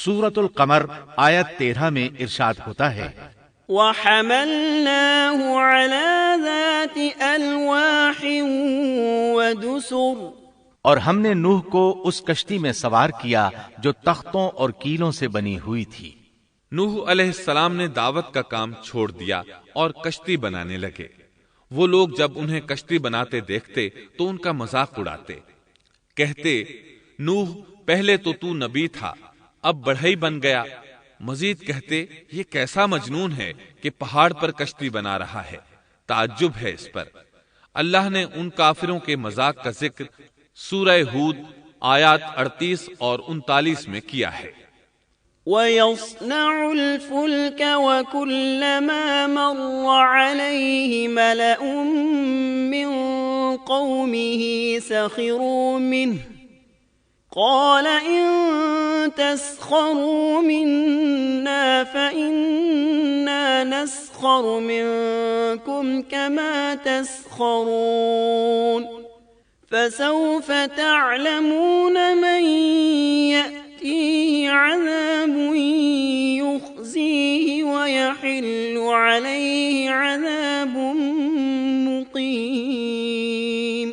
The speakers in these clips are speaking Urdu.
سورۃ القمر آیت 13 میں ارشاد ہوتا ہے وَحَمَلْنَاهُ عَلَى ذَاتِ أَلْوَاحٍ وَدُسُرٍ، اور ہم نے نوح کو اس کشتی میں سوار کیا جو تختوں اور کیلوں سے بنی ہوئی تھی۔ نوح علیہ السلام نے دعوت کا کام چھوڑ دیا اور کشتی بنانے لگے۔ وہ لوگ جب انہیں کشتی بناتے دیکھتے تو ان کا مذاق اڑاتے، کہتے نوح پہلے تو نبی تھا، اب بڑھئی بن گیا۔ مزید کہتے یہ کیسا مجنون ہے کہ پہاڑ پر کشتی بنا رہا ہے، تعجب ہے اس پر۔ اللہ نے ان کافروں کے مذاق کا ذکر سورہ ہود آیات 38 اور 39 میں کیا ہے۔ وَيَصْنَعُ الْفُلْكَ وَكُلَّمَا مَرَّ عَلَيْهِ مَلَأٌ مِّن قَوْمِهِ سَخِرُوا مِنْهُ قَالَ إِن تَسْخَرُوا مِنَّا فَإِنَّا نَسْخَرُ مِنكُمْ كَمَا تَسْخَرُونَ فَسَوْفَ تَعْلَمُونَ مَن يَأْتِيهِ عَذَابٌ يُخْزِيهِ وَيَحِلُّ عَلَيْهِ عَذَابٌ مُقِيمٌ۔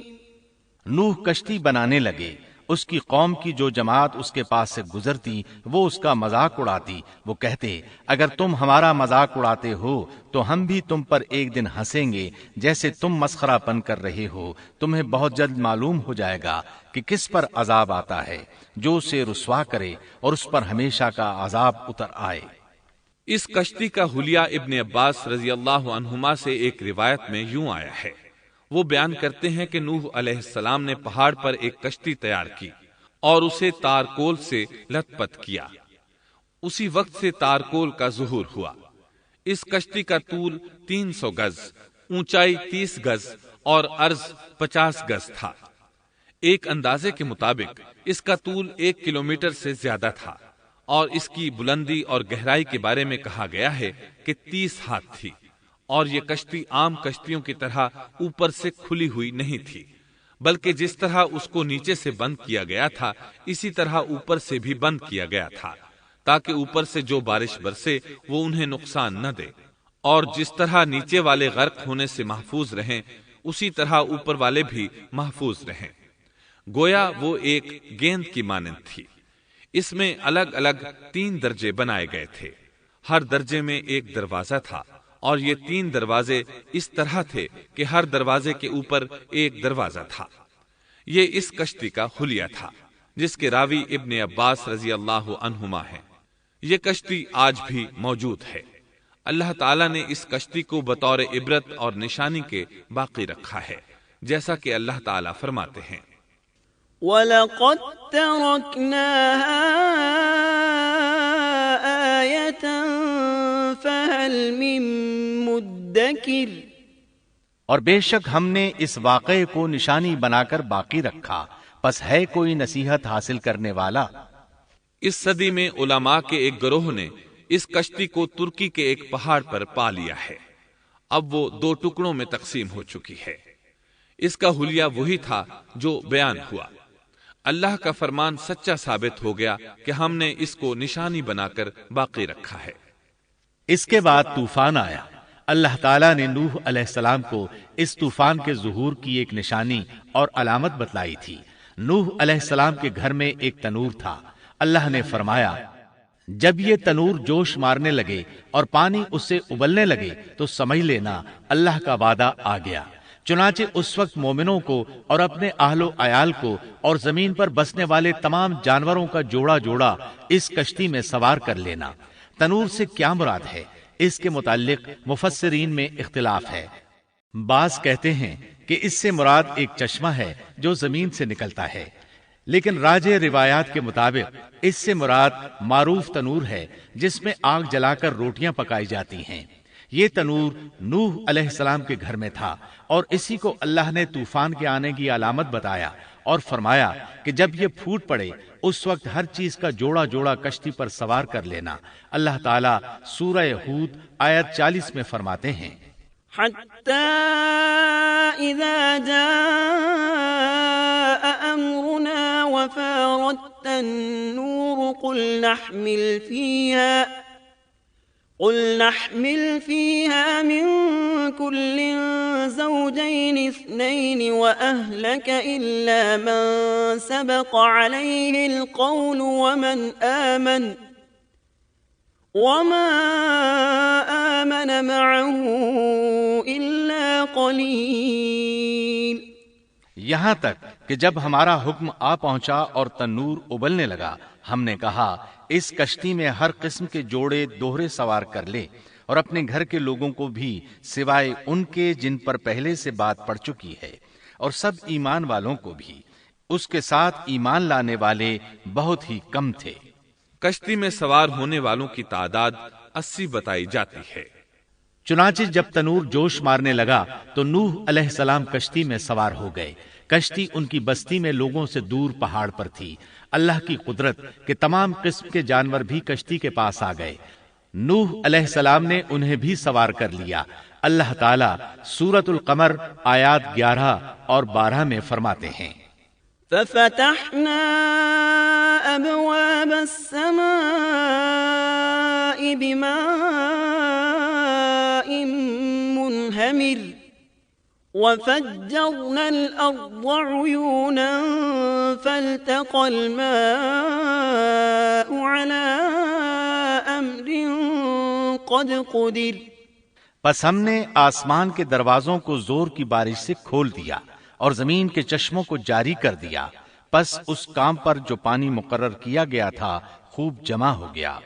نوح کشتی بنانے لگے، اس کی قوم کی جو جماعت اس کے پاس سے گزرتی وہ اس کا مذاق اڑاتی۔ وہ کہتے اگر تم ہمارا مذاق اڑاتے ہو تو ہم بھی تم پر ایک دن ہنسیں گے جیسے تم مسخرہ پن کر رہے ہو۔ تمہیں بہت جلد معلوم ہو جائے گا کہ کس پر عذاب آتا ہے جو اسے رسوا کرے اور اس پر ہمیشہ کا عذاب اتر آئے۔ اس کشتی کا حلیہ ابن عباس رضی اللہ عنہما سے ایک روایت میں یوں آیا ہے۔ وہ بیان کرتے ہیں کہ نوح علیہ السلام نے پہاڑ پر ایک کشتی تیار کی اور اسے تارکول سے لت پت کیا۔ اسی وقت سے تارکول کا ظہور ہوا۔ اس کشتی کا طول 300 گز، اونچائی 30 گز اور عرض 50 گز تھا۔ ایک اندازے کے مطابق اس کا طول 1 کلومیٹر سے زیادہ تھا اور اس کی بلندی اور گہرائی کے بارے میں کہا گیا ہے کہ 30 ہاتھ تھی، اور یہ کشتی عام کشتیوں کی طرح اوپر سے کھلی ہوئی نہیں تھی، بلکہ جس طرح اس کو نیچے سے بند کیا گیا تھا اسی طرح اوپر سے بھی بند کیا گیا تھا تاکہ اوپر سے جو بارش برسے وہ انہیں نقصان نہ دے، اور جس طرح نیچے والے غرق ہونے سے محفوظ رہیں اسی طرح اوپر والے بھی محفوظ رہیں۔ گویا وہ ایک گیند کی مانند تھی۔ اس میں الگ الگ 3 درجے بنائے گئے تھے، ہر درجے میں ایک دروازہ تھا، اور یہ 3 دروازے اس طرح تھے کہ ہر دروازے کے اوپر ایک دروازہ تھا۔ یہ اس کشتی کا حلیہ تھا جس کے راوی ابن عباس رضی اللہ عنہما ہیں۔ یہ کشتی آج بھی موجود ہے۔ اللہ تعالیٰ نے اس کشتی کو بطور عبرت اور نشانی کے باقی رکھا ہے، جیسا کہ اللہ تعالیٰ فرماتے ہیں وَلَقَدْ تَرَكْنَاهَا آيَةً فَهَلْ مِن مُدَّكِرٍ، اور بے شک ہم نے اس واقعے کو نشانی بنا کر باقی رکھا، پس ہے کوئی نصیحت حاصل کرنے والا۔ اس صدی میں علماء کے ایک گروہ نے اس کشتی کو ترکی کے ایک پہاڑ پر پا لیا ہے۔ اب وہ 2 ٹکڑوں میں تقسیم ہو چکی ہے۔ اس کا حلیہ وہی تھا جو بیان ہوا۔ اللہ کا فرمان سچا ثابت ہو گیا کہ ہم نے اس کو نشانی بنا کر باقی رکھا ہے۔ اس کے بعد طوفان آیا۔ اللہ تعالیٰ نے نوح علیہ السلام کو اس طوفان کے ظہور کی ایک نشانی اور علامت بتلائی تھی۔ نوح علیہ السلام کے گھر میں ایک تنور تھا۔ اللہ نے فرمایا جب یہ تنور جوش مارنے لگے اور پانی اس سے ابلنے لگے تو سمجھ لینا اللہ کا وعدہ آ گیا۔ چنانچہ اس وقت مومنوں کو اور اپنے اہل و عیال کو اور زمین پر بسنے والے تمام جانوروں کا جوڑا جوڑا اس کشتی میں سوار کر لینا۔ تنور سے کیا مراد ہے؟ اس کے متعلق مفسرین میں اختلاف ہے۔ بعض کہتے ہیں کہ اس سے مراد ایک چشمہ ہے جو زمین سے نکلتا ہے، لیکن راجح روایات کے مطابق اس سے مراد معروف تنور ہے جس میں آگ جلا کر روٹیاں پکائی جاتی ہیں۔ یہ تنور نوح علیہ السلام کے گھر میں تھا اور اسی کو اللہ نے طوفان کے آنے کی علامت بتایا اور فرمایا کہ جب یہ پھوٹ پڑے اس وقت ہر چیز کا جوڑا جوڑا کشتی پر سوار کر لینا۔ اللہ تعالیٰ سورہ ہود آیت 40 میں فرماتے ہیں حَتَّى إِذَا جَاءَ أَمْرُنَا وَفَارَتِ التنور قل نحمل فيها من كل زوجين اثنين وأهلك إلا من سبق عليه القول وما آمن معه إلا قليل۔ یہاں تک کہ جب ہمارا حکم آ پہنچا اور تنور ابلنے لگا، ہم نے کہا اس کشتی میں ہر قسم کے جوڑے دوہرے سوار کر لے، اور اپنے گھر کے لوگوں کو بھی سوائے ان کے جن پر پہلے سے بات پڑ چکی ہے، اور سب ایمان والوں کو بھی۔ اس کے ساتھ ایمان لانے والے بہت ہی کم تھے۔ کشتی میں سوار ہونے والوں کی تعداد 80 بتائی جاتی ہے۔ چنانچہ جب تنور جوش مارنے لگا تو نوح علیہ السلام کشتی میں سوار ہو گئے۔ کشتی ان کی بستی میں لوگوں سے دور پہاڑ پر تھی۔ اللہ کی قدرت کہ تمام قسم کے جانور بھی کشتی کے پاس آ گئے۔ نوح علیہ السلام نے انہیں بھی سوار کر لیا۔ اللہ تعالیٰ سورۃ القمر آیات 11 اور 12 میں فرماتے ہیں، ففتحنا أبواب السماء بماء منهمر وفجرنا الأرض عيونا فالتقى الماء على أمر قد قدر۔ پس ہم نے آسمان کے دروازوں کو زور کی بارش سے کھول دیا اور زمین کے چشموں کو جاری کر دیا، پس اس کام پر جو پانی مقرر کیا گیا تھا خوب جمع ہو گیا۔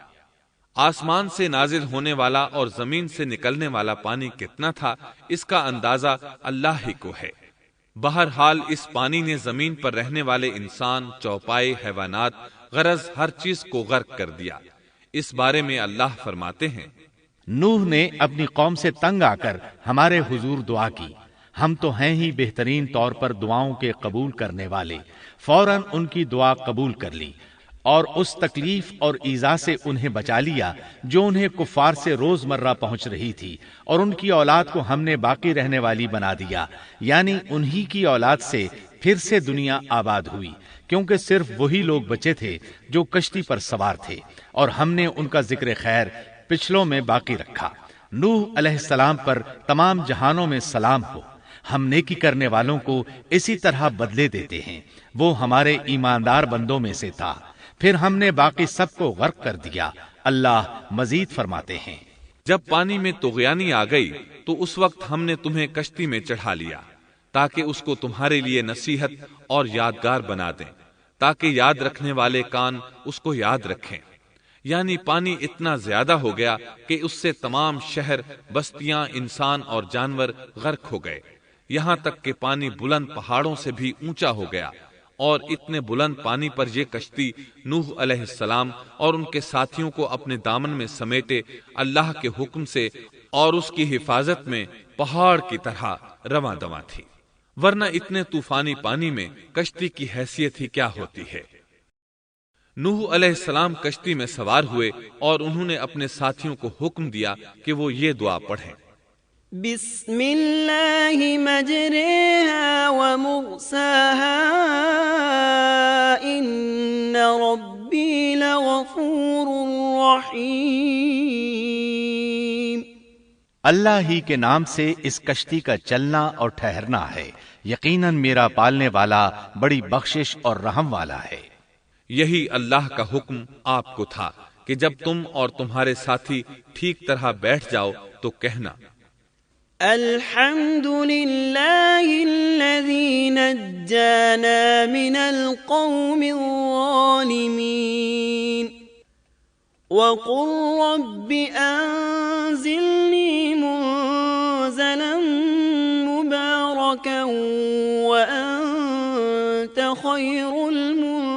آسمان سے نازل ہونے والا اور زمین سے نکلنے والا پانی کتنا تھا، اس کا اندازہ اللہ ہی کو ہے۔ بہرحال اس پانی نے زمین پر رہنے والے انسان، چوپائے، حیوانات، غرض ہر چیز کو غرق کر دیا۔ اس بارے میں اللہ فرماتے ہیں، نوح نے اپنی قوم سے تنگ آ کر ہمارے حضور دعا کی، ہم تو ہیں ہی بہترین طور پر دعاؤں کے قبول کرنے والے۔ فوراً ان کی دعا قبول کر لی اور اس تکلیف اور ایذا سے انہیں بچا لیا جو انہیں کفار سے روز مرہ پہنچ رہی تھی، اور ان کی اولاد کو ہم نے باقی رہنے والی بنا دیا، یعنی انہی کی اولاد سے پھر سے دنیا آباد ہوئی، کیونکہ صرف وہی لوگ بچے تھے جو کشتی پر سوار تھے، اور ہم نے ان کا ذکر خیر پچھلوں میں باقی رکھا۔ نوح علیہ السلام پر تمام جہانوں میں سلام ہو۔ ہم نیکی کرنے والوں کو اسی طرح بدلے دیتے ہیں، وہ ہمارے ایماندار بندوں میں سے تھا۔ پھر ہم نے باقی سب کو غرق کر دیا۔ اللہ مزید فرماتے ہیں، جب پانی میں طغیانی آ گئی تو اس وقت ہم نے تمہیں کشتی میں چڑھا لیا تاکہ اس کو تمہارے لیے نصیحت اور یادگار بنا دیں، تاکہ یاد رکھنے والے کان اس کو یاد رکھیں۔ یعنی پانی اتنا زیادہ ہو گیا کہ اس سے تمام شہر، بستیاں، انسان اور جانور غرق ہو گئے، یہاں تک کہ پانی بلند پہاڑوں سے بھی اونچا ہو گیا، اور اتنے بلند پانی پر یہ کشتی نوح علیہ السلام اور ان کے ساتھیوں کو اپنے دامن میں سمیٹے اللہ کے حکم سے اور اس کی حفاظت میں پہاڑ کی طرح رواں دواں تھی، ورنہ اتنے طوفانی پانی میں کشتی کی حیثیت ہی کیا ہوتی ہے۔ نوح علیہ السلام کشتی میں سوار ہوئے اور انہوں نے اپنے ساتھیوں کو حکم دیا کہ وہ یہ دعا پڑھیں، بسم اللہ مجریہا ومرساہا ان ربی لغفور رحیم۔ اللہ ہی کے نام سے اس کشتی کا چلنا اور ٹھہرنا ہے، یقیناً میرا پالنے والا بڑی بخشش اور رحم والا ہے۔ یہی اللہ کا حکم آپ کو تھا کہ جب تم اور تمہارے ساتھی ٹھیک طرح بیٹھ جاؤ تو کہنا، الحمد للہ الذی نجانا من القوم الظالمین وقل رب انزلنی منزلا مبارکا وانت خیر المنزلین۔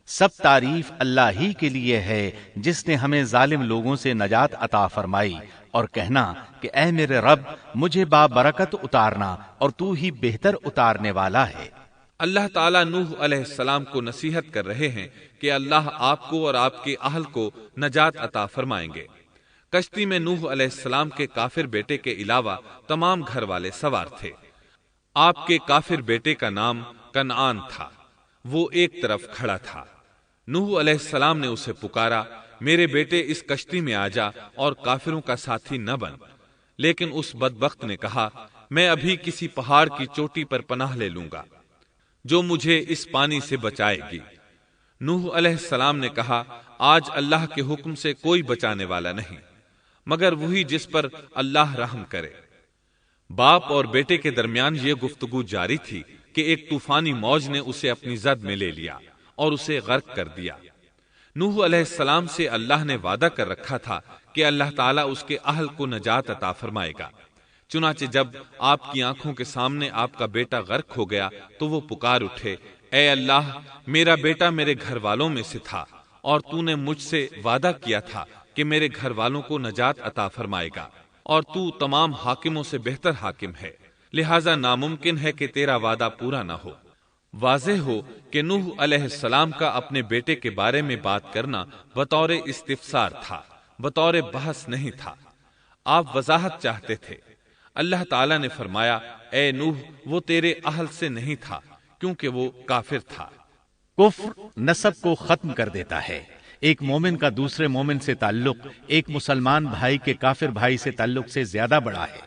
سب تعریف اللہ ہی کے لیے ہے جس نے ہمیں ظالم لوگوں سے نجات عطا فرمائی، اور کہنا کہ اے میرے رب مجھے بابرکت اتارنا اور تو ہی بہتر اتارنے والا ہے۔ اللہ تعالیٰ نوح علیہ السلام کو نصیحت کر رہے ہیں کہ اللہ آپ کو اور آپ کے اہل کو نجات عطا فرمائیں گے۔ کشتی میں نوح علیہ السلام کے کافر بیٹے کے علاوہ تمام گھر والے سوار تھے۔ آپ کے کافر بیٹے کا نام کنعان تھا۔ وہ ایک طرف کھڑا تھا۔ نوح علیہ السلام نے اسے پکارا، میرے بیٹے اس کشتی میں آ جا اور کافروں کا ساتھی نہ بن۔ لیکن اس بدبخت نے کہا، میں ابھی کسی پہاڑ کی چوٹی پر پناہ لے لوں گا جو مجھے اس پانی سے بچائے گی۔ نوح علیہ السلام نے کہا، آج اللہ کے حکم سے کوئی بچانے والا نہیں مگر وہی جس پر اللہ رحم کرے۔ باپ اور بیٹے کے درمیان یہ گفتگو جاری تھی کہ ایک طوفانی موج نے اسے اپنی زد میں لے لیا اور اسے غرق کر دیا۔ نوح علیہ السلام سے اللہ نے وعدہ کر رکھا تھا کہ اللہ تعالیٰ اس کے اہل کو نجات عطا فرمائے گا۔ چنانچہ جب آپ کی آنکھوں کے سامنے آپ کا بیٹا غرق ہو گیا تو وہ پکار اٹھے، اے اللہ، میرا بیٹا میرے گھر والوں میں سے تھا اور تو نے مجھ سے وعدہ کیا تھا کہ میرے گھر والوں کو نجات عطا فرمائے گا، اور تو تمام حاکموں سے بہتر حاکم ہے، لہذا ناممکن ہے کہ تیرا وعدہ پورا نہ ہو۔ واضح ہو کہ نوح علیہ السلام کا اپنے بیٹے کے بارے میں بات کرنا بطور استفسار تھا، بطور بحث نہیں تھا۔ آپ وضاحت چاہتے تھے۔ اللہ تعالیٰ نے فرمایا، اے نوح، وہ تیرے اہل سے نہیں تھا کیونکہ وہ کافر تھا۔ کفر نسب کو ختم کر دیتا ہے۔ ایک مومن کا دوسرے مومن سے تعلق ایک مسلمان بھائی کے کافر بھائی سے تعلق سے زیادہ بڑا ہے،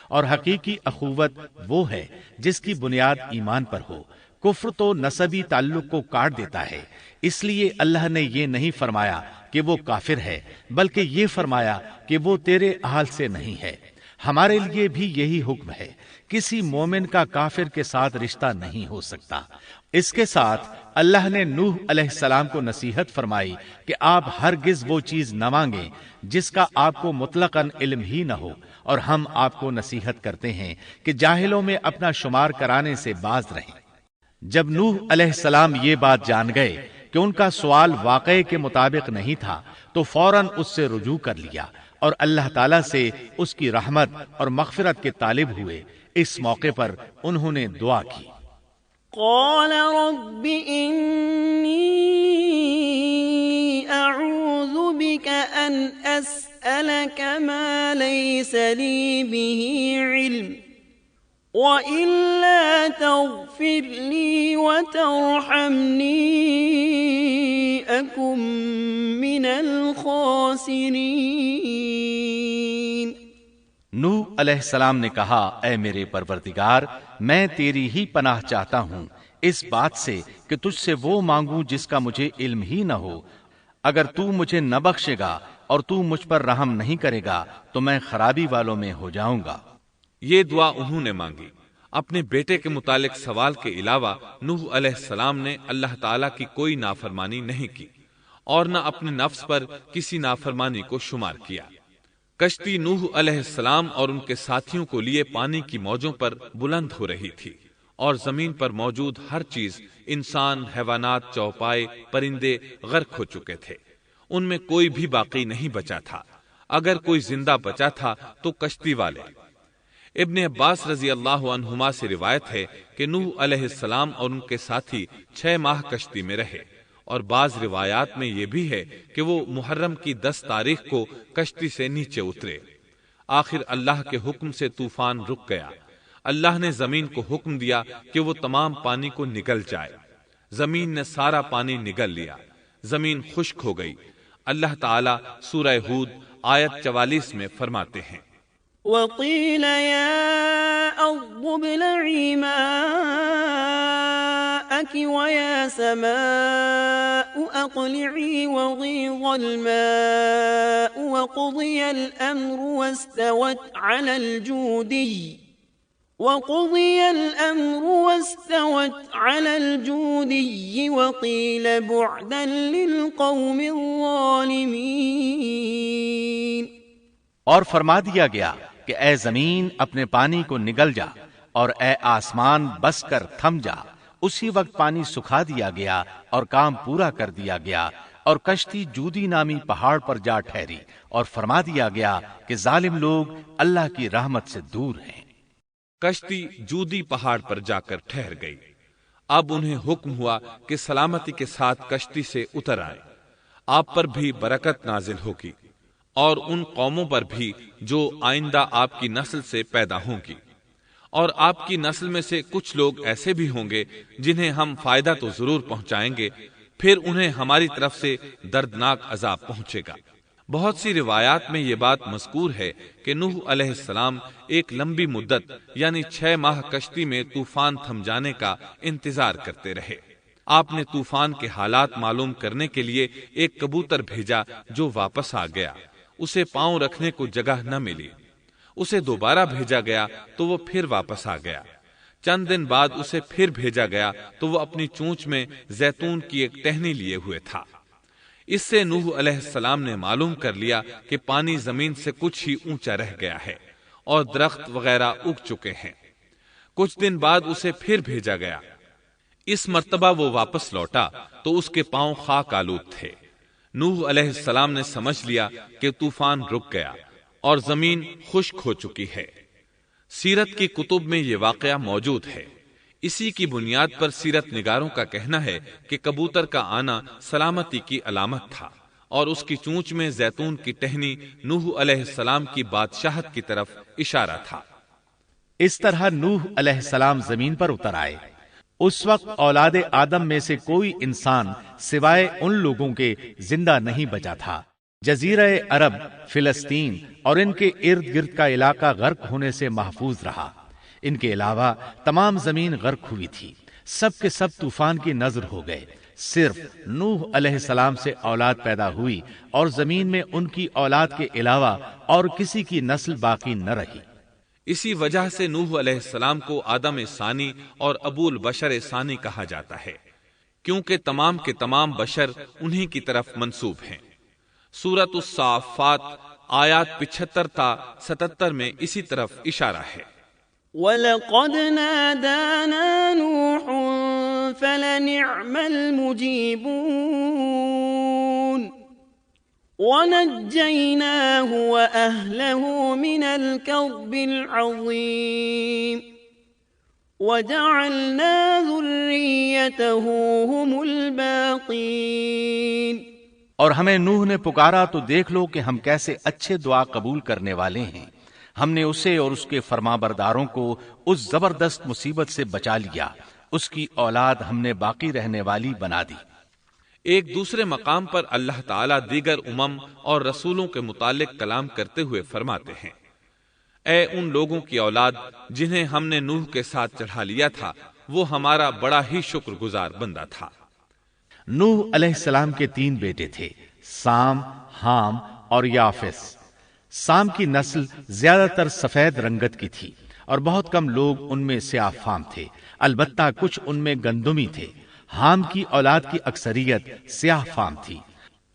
اور حقیقی اخوت وہ ہے جس کی بنیاد ایمان پر ہو۔ کفر تو نسبی تعلق کو کاٹ دیتا ہے، اس لیے اللہ نے یہ نہیں فرمایا کہ وہ کافر ہے، بلکہ یہ فرمایا کہ وہ تیرے اہل سے نہیں ہے۔ ہمارے لیے بھی یہی حکم ہے، کسی مومن کا کافر کے ساتھ رشتہ نہیں ہو سکتا۔ اس کے ساتھ اللہ نے نوح علیہ السلام کو نصیحت فرمائی کہ آپ ہرگز وہ چیز نہ مانگیں جس کا آپ کو مطلقاً علم ہی نہ ہو، اور ہم آپ کو نصیحت کرتے ہیں کہ جاہلوں میں اپنا شمار کرانے سے باز رہیں۔ جب نوح علیہ السلام یہ بات جان گئے کہ ان کا سوال واقعے کے مطابق نہیں تھا تو فوراً اس سے رجوع کر لیا اور اللہ تعالیٰ سے اس کی رحمت اور مغفرت کے طالب ہوئے۔ اس موقع پر انہوں نے دعا کی، قال رب إني أعوذ بك أن أسألك ما ليس لي به علم وإلا تغفر لي وترحمني أكن من الخاسرين۔ نوح علیہ السلام نے کہا، اے میرے پروردگار، میں تیری ہی پناہ چاہتا ہوں اس بات سے کہ تجھ سے وہ مانگوں جس کا مجھے علم ہی نہ ہو۔ اگر تو مجھے نہ بخشے گا اور تو مجھ پر رحم نہیں کرے گا تو میں خرابی والوں میں ہو جاؤں گا۔ یہ دعا انہوں نے مانگی۔ اپنے بیٹے کے متعلق سوال کے علاوہ نوح علیہ السلام نے اللہ تعالیٰ کی کوئی نافرمانی نہیں کی اور نہ اپنے نفس پر کسی نافرمانی کو شمار کیا۔ کشتی نوح علیہ السلام اور ان کے ساتھیوں کو لیے پانی کی موجوں پر بلند ہو رہی تھی، اور زمین پر موجود ہر چیز، انسان، حیوانات، چوپائے، پرندے غرق ہو چکے تھے۔ ان میں کوئی بھی باقی نہیں بچا تھا۔ اگر کوئی زندہ بچا تھا تو کشتی والے۔ ابن عباس رضی اللہ عنہما سے روایت ہے کہ نوح علیہ السلام اور ان کے ساتھی 6 ماہ کشتی میں رہے، اور بعض روایات میں یہ بھی ہے کہ وہ محرم کی 10 تاریخ کو کشتی سے نیچے اترے۔ آخر اللہ کے حکم سے طوفان رک گیا۔ اللہ نے زمین کو حکم دیا کہ وہ تمام پانی کو نگل جائے۔ زمین نے سارا پانی نگل لیا، زمین خشک ہو گئی۔ اللہ تعالیٰ سورہ ہود آیت 44 میں فرماتے ہیں، وقيل يا أرض ابلعي ماءك ويا سماء أقلعي وغيض الماء وقضي الأمر واستوت على الجودي وقيل بعدا للقوم الظالمين۔ اور فرما دیا گیا کہ اے زمین اپنے پانی کو نگل جا، اور اے آسمان بس کر تھم جا۔ اسی وقت پانی سکھا دیا گیا اور کام پورا کر دیا گیا، اور کشتی جودی نامی پہاڑ پر جا ٹھہری، اور فرما دیا گیا کہ ظالم لوگ اللہ کی رحمت سے دور ہیں۔ کشتی جودی پہاڑ پر جا کر ٹھہر گئی۔ اب انہیں حکم ہوا کہ سلامتی کے ساتھ کشتی سے اتر آئے۔ آپ پر بھی برکت نازل ہوگی، اور ان قوموں پر بھی جو آئندہ آپ کی نسل سے پیدا ہوں گی، اور آپ کی نسل میں سے کچھ لوگ ایسے بھی ہوں گے جنہیں ہم فائدہ تو ضرور پہنچائیں گے، پھر انہیں ہماری طرف سے دردناک عذاب پہنچے گا۔ بہت سی روایات میں یہ بات مذکور ہے کہ نوح علیہ السلام ایک لمبی مدت یعنی 6 ماہ کشتی میں طوفان تھم جانے کا انتظار کرتے رہے۔ آپ نے طوفان کے حالات معلوم کرنے کے لیے ایک کبوتر بھیجا جو واپس آ گیا، اسے پاؤں رکھنے کو جگہ نہ ملی۔ اسے دوبارہ بھیجا گیا تو وہ پھر واپس آ گیا۔ چند دن بعد اسے پھر بھیجا گیا تو وہ اپنی چونچ میں زیتون کی ایک ٹہنی لیے ہوئے تھا۔ اس سے نوح علیہ السلام نے معلوم کر لیا کہ پانی زمین سے کچھ ہی اونچا رہ گیا ہے اور درخت وغیرہ اگ چکے ہیں۔ کچھ دن بعد اسے پھر بھیجا گیا۔ اس مرتبہ وہ واپس لوٹا تو اس کے پاؤں خاک آلود تھے۔ نوح علیہ السلام نے سمجھ لیا کہ طوفان رک گیا اور زمین خشک ہو چکی ہے۔ سیرت کی کتب میں یہ واقعہ موجود ہے۔ اسی کی بنیاد پر سیرت نگاروں کا کہنا ہے کہ کبوتر کا آنا سلامتی کی علامت تھا اور اس کی چونچ میں زیتون کی ٹہنی نوح علیہ السلام کی بادشاہت کی طرف اشارہ تھا۔ اس طرح نوح علیہ السلام زمین پر اتر آئے۔ اس وقت اولاد آدم میں سے کوئی انسان سوائے ان لوگوں کے زندہ نہیں بچا تھا۔ جزیرہ عرب، فلسطین اور ان کے ارد گرد کا علاقہ غرق ہونے سے محفوظ رہا۔ ان کے علاوہ تمام زمین غرق ہوئی تھی۔ سب کے سب طوفان کی نذر ہو گئے۔ صرف نوح علیہ السلام سے اولاد پیدا ہوئی اور زمین میں ان کی اولاد کے علاوہ اور کسی کی نسل باقی نہ رہی۔ اسی وجہ سے نوح علیہ السلام کو آدم ثانی اور ابو البشر ثانی کہا جاتا ہے، کیونکہ تمام کے تمام بشر انہی کی طرف منسوب ہیں۔ سورۃ الصافات آیات 75 تا 77 میں اسی طرف اشارہ ہے۔ وَلَقَدْ نَادَانَا نُوحٌ فَلَنِعْمَ الْمُجِيبُونَ وَنَجَّيْنَاهُ وَأَهْلَهُ مِنَ الْكَرْبِ الْعَظِيمِ وَجَعَلْنَا ذُرِّيَّتَهُ هُمُ الْبَاقِينَ۔ اور ہمیں نوح نے پکارا تو دیکھ لو کہ ہم کیسے اچھے دعا قبول کرنے والے ہیں۔ ہم نے اسے اور اس کے فرمانبرداروں کو اس زبردست مصیبت سے بچا لیا۔ اس کی اولاد ہم نے باقی رہنے والی بنا دی۔ ایک دوسرے مقام پر اللہ تعالیٰ دیگر امم اور رسولوں کے متعلق کلام کرتے ہوئے فرماتے ہیں، اے ان لوگوں کی اولاد جنہیں ہم نے نوح کے ساتھ چڑھا لیا تھا، وہ ہمارا بڑا ہی شکر گزار بندہ تھا۔ نوح علیہ السلام کے 3 بیٹے تھے، سام، حام اور یافس۔ سام کی نسل زیادہ تر سفید رنگت کی تھی اور بہت کم لوگ ان میں سیاہ فام تھے، البتہ کچھ ان میں گندمی تھے۔ حام کی اولاد کی اکثریت سیاہ فام تھی،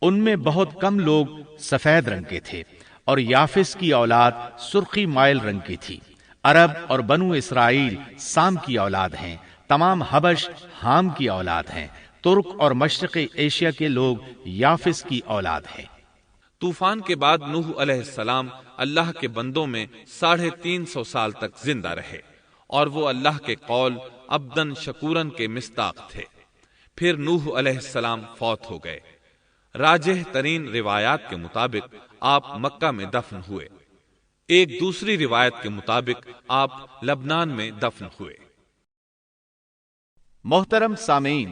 ان میں بہت کم لوگ سفید رنگ کے تھے، اور یافس کی اولاد سرخی مائل رنگ کی تھی۔ عرب اور بنو اسرائیل سام کی اولاد ہیں، تمام حبش حام کی اولاد ہیں، ترک اور مشرقی ایشیا کے لوگ یافس کی اولاد ہیں۔ طوفان کے بعد نوح علیہ السلام اللہ کے بندوں میں 350 سال تک زندہ رہے، اور وہ اللہ کے قول عبدن شکورن کے مصداق تھے۔ پھر نوح علیہ السلام فوت ہو گئے۔ راجح ترین روایات کے مطابق آپ مکہ میں دفن ہوئے۔ ایک دوسری روایت کے مطابق آپ لبنان میں دفن ہوئے۔ محترم سامعین،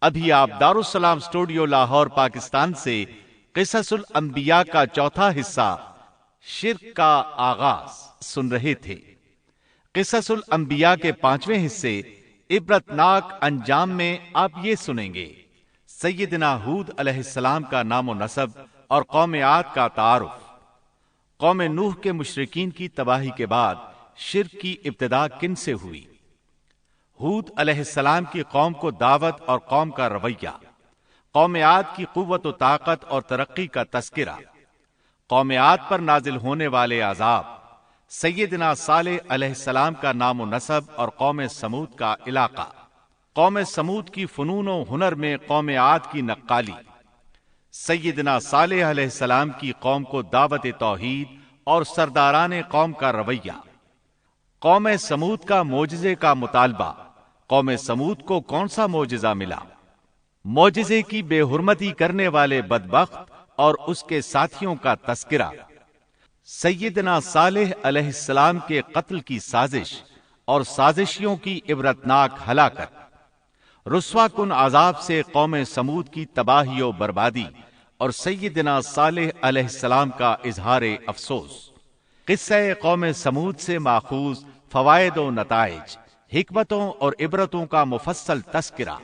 ابھی آپ دارالسلام اسٹوڈیو لاہور پاکستان سے قصص الانبیاء کا 4تھا حصہ شرک کا آغاز سن رہے تھے۔ قصص الانبیاء کے 5ویں حصے عبرتناک انجام میں آپ یہ سنیں گے: سیدنا ہود علیہ السلام کا نام و نسب اور قوم عاد کا تعارف، قوم نوح کے مشرکین کی تباہی کے بعد شرک کی ابتدا کن سے ہوئی، ہود علیہ السلام کی قوم کو دعوت اور قوم کا رویہ، قوم عاد کی قوت و طاقت اور ترقی کا تذکرہ، قوم عاد پر نازل ہونے والے عذاب، سیدنا صالح علیہ السلام کا نام و نسب اور قوم سمود کا علاقہ، قوم سمود کی فنون و ہنر میں قوم عاد کی نقالی، سیدنا صالح علیہ السلام کی قوم کو دعوت توحید اور سرداران قوم کا رویہ، قوم سمود کا معجزے کا مطالبہ، قوم سمود کو کون سا معجزہ ملا، معجزے کی بے حرمتی کرنے والے بدبخت اور اس کے ساتھیوں کا تذکرہ، سیدنا صالح علیہ السلام کے قتل کی سازش، اور سازشیوں کی عبرتناک ہلاکت، رسوا کن عذاب سے قوم سمود کی تباہی و بربادی، اور سیدنا صالح علیہ السلام کا اظہار افسوس۔ قصہ قوم سمود سے ماخوذ فوائد و نتائج، حکمتوں اور عبرتوں کا مفصل تذکرہ۔